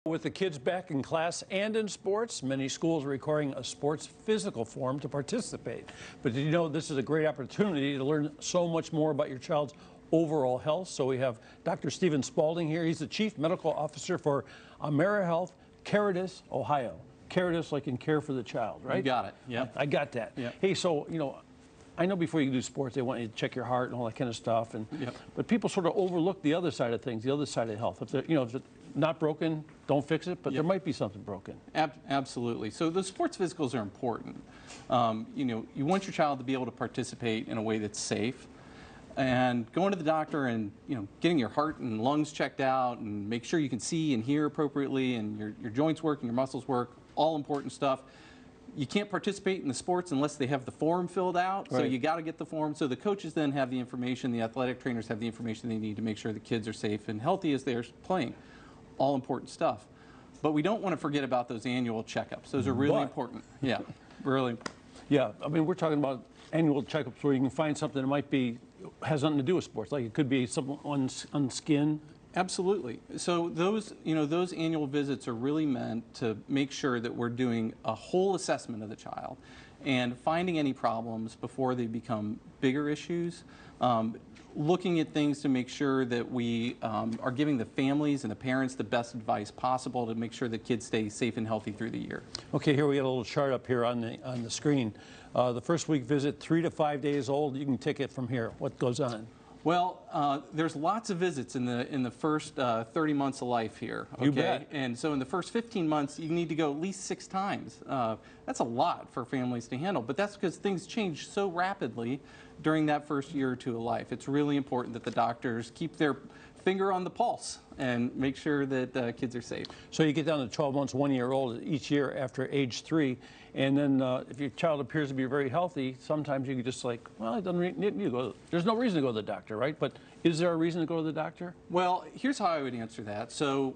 With the kids back in class and in sports, many schools are requiring a sports physical form to participate. But did you know this is a great opportunity to learn so much more about your child's overall health? So we have Dr. Stephen Spalding here. He's the Chief Medical Officer for Amerihealth, Caritas, Ohio. Caritas, like in care for the child, right? You got it. Yeah. I got that. Yep. Hey, so, I know before you do sports, they want you to check your heart and all that kind of stuff. But people sort of overlook the other side of things, the other side of health. If they're, if it's not broken, don't fix it, but there might be something broken. Absolutely. So the sports physicals are important. You want your child to be able to participate in a way that's safe. And going to the doctor and getting your heart and lungs checked out and make sure you can see and hear appropriately and your joints work and your muscles work, all important stuff. You can't participate in the sports unless they have the form filled out, so you got to get the form. So the coaches then have the information, the athletic trainers have the information they need to make sure the kids are safe and healthy as they're playing. All important stuff. But we don't want to forget about those annual checkups. Those are really important. Yeah, really important. Yeah, I mean, we're talking about annual checkups where you can find something that has nothing to do with sports, like it could be something on skin. Absolutely. So those annual visits are really meant to make sure that we're doing a whole assessment of the child and finding any problems before they become bigger issues. Looking at things to make sure that we are giving the families and the parents the best advice possible to make sure that kids stay safe and healthy through the year. Okay, here we got a little chart up here on the screen. The first week visit, 3 to 5 days old. You can take it from here. What goes on? Well, there's lots of visits in the first 30 months of life here. Okay? You bet. And so in the first 15 months, you need to go at least 6 times. That's a lot for families to handle, but that's because things change so rapidly during that first year or two of life. It's really important that the doctors keep their finger on the pulse and make sure that kids are safe. So you get down to 12 months, 1 year old each year after age 3, and then if your child appears to be very healthy, sometimes you can just like, well, it doesn't need to go. There's no reason to go to the doctor, right? But is there a reason to go to the doctor? Well, here's how I would answer that. So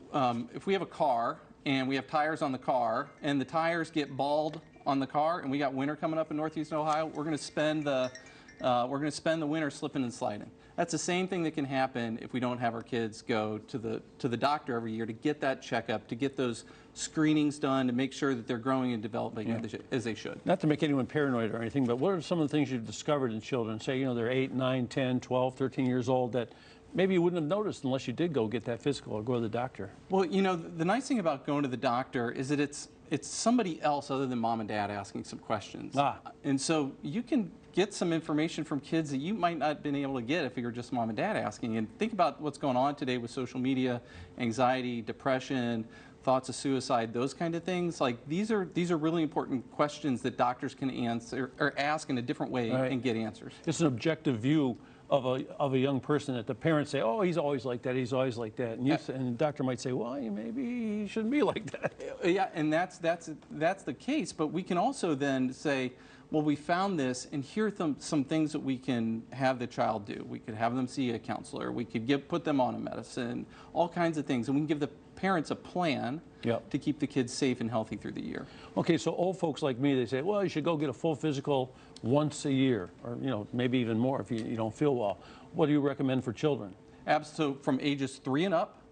if we have a car and we have tires on the car and the tires get bald on the car and we got winter coming up in Northeastern Ohio, we're going to spend the winter slipping and sliding. That's the same thing that can happen if we don't have our kids go to the doctor every year to get that checkup, to get those screenings done, to make sure that they're growing and developing as they should. Not to make anyone paranoid or anything, but what are some of the things you've discovered in children? Say, they're 8, 9, 10, 12, 13 years old that maybe you wouldn't have noticed unless you did go get that physical or go to the doctor. Well, the nice thing about going to the doctor is that it's somebody else other than mom and dad asking some questions. And so you can get some information from kids that you might not have been able to get if you were just mom and dad asking. And think about what's going on today with social media, anxiety, depression, thoughts of suicide, those kind of things. Like these are really important questions that doctors can answer or ask in a different way and get answers. It's an objective view of a young person that the parents say, oh, he's always like that, he's always like that. And, and the doctor might say, well, maybe he shouldn't be like that. Yeah, and that's the case. But we can also then say, well, we found this, and here are some things that we can have the child do. We could have them see a counselor. We could put them on a medicine, all kinds of things. And we can give the parents a plan to keep the kids safe and healthy through the year. Okay, so old folks like me, they say, well, you should go get a full physical once a year, or maybe even more if you don't feel well. What do you recommend for children? So from ages 3 and up,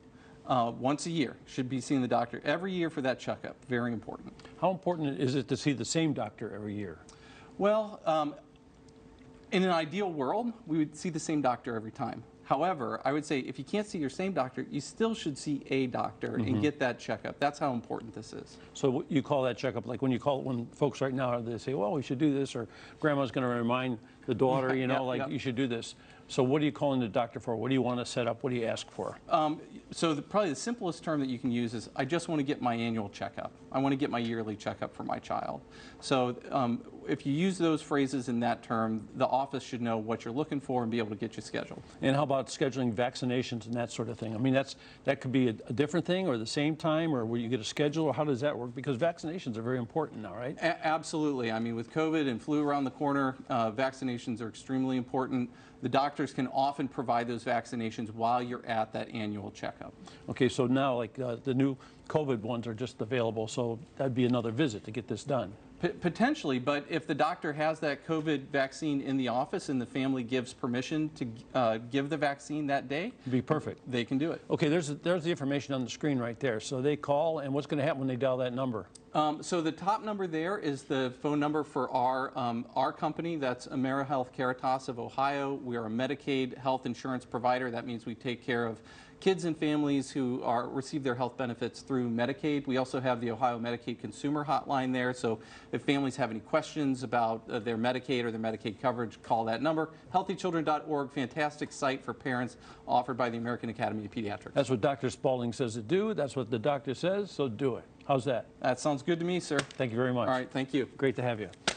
once a year, should be seeing the doctor every year for that checkup. Very important. How important is it to see the same doctor every year? Well, in an ideal world, we would see the same doctor every time. However, I would say if you can't see your same doctor, you still should see a doctor and get that checkup. That's how important this is. So you call that checkup, like when folks right now, they say, well, we should do this, or grandma's going to remind the daughter, you should do this. So what are you calling the doctor for? What do you want to set up? What do you ask for? So probably the simplest term that you can use is, I just want to get my annual checkup. I want to get my yearly checkup for my child. So if you use those phrases in that term, the office should know what you're looking for and be able to get you scheduled. And how about scheduling vaccinations and that sort of thing? I mean, that could be a different thing, or the same time, or where you get a schedule, or how does that work? Because vaccinations are very important now, right? Absolutely. I mean, with COVID and flu around the corner, vaccinations are extremely important. The doctors can often provide those vaccinations while you're at that annual checkup. Okay, so now like the new COVID ones are just available, so that'd be another visit to get this done. Potentially, but if the doctor has that COVID vaccine in the office and the family gives permission to give the vaccine that day, It'd be perfect. they can do it. Okay, there's the information on the screen right there. So they call, and what's going to happen when they dial that number? So the top number there is the phone number for our company. That's Amerihealth Caritas of Ohio. We are a Medicaid health insurance provider. That means we take care of kids and families who receive their health benefits through Medicaid. We also have the Ohio Medicaid Consumer Hotline there. So if families have any questions about their Medicaid or their Medicaid coverage, call that number. HealthyChildren.org, fantastic site for parents, offered by the American Academy of Pediatrics. That's what Dr. Spalding says to do. That's what the doctor says, so do it. How's that? That sounds good to me, sir. Thank you very much. All right, thank you. Great to have you.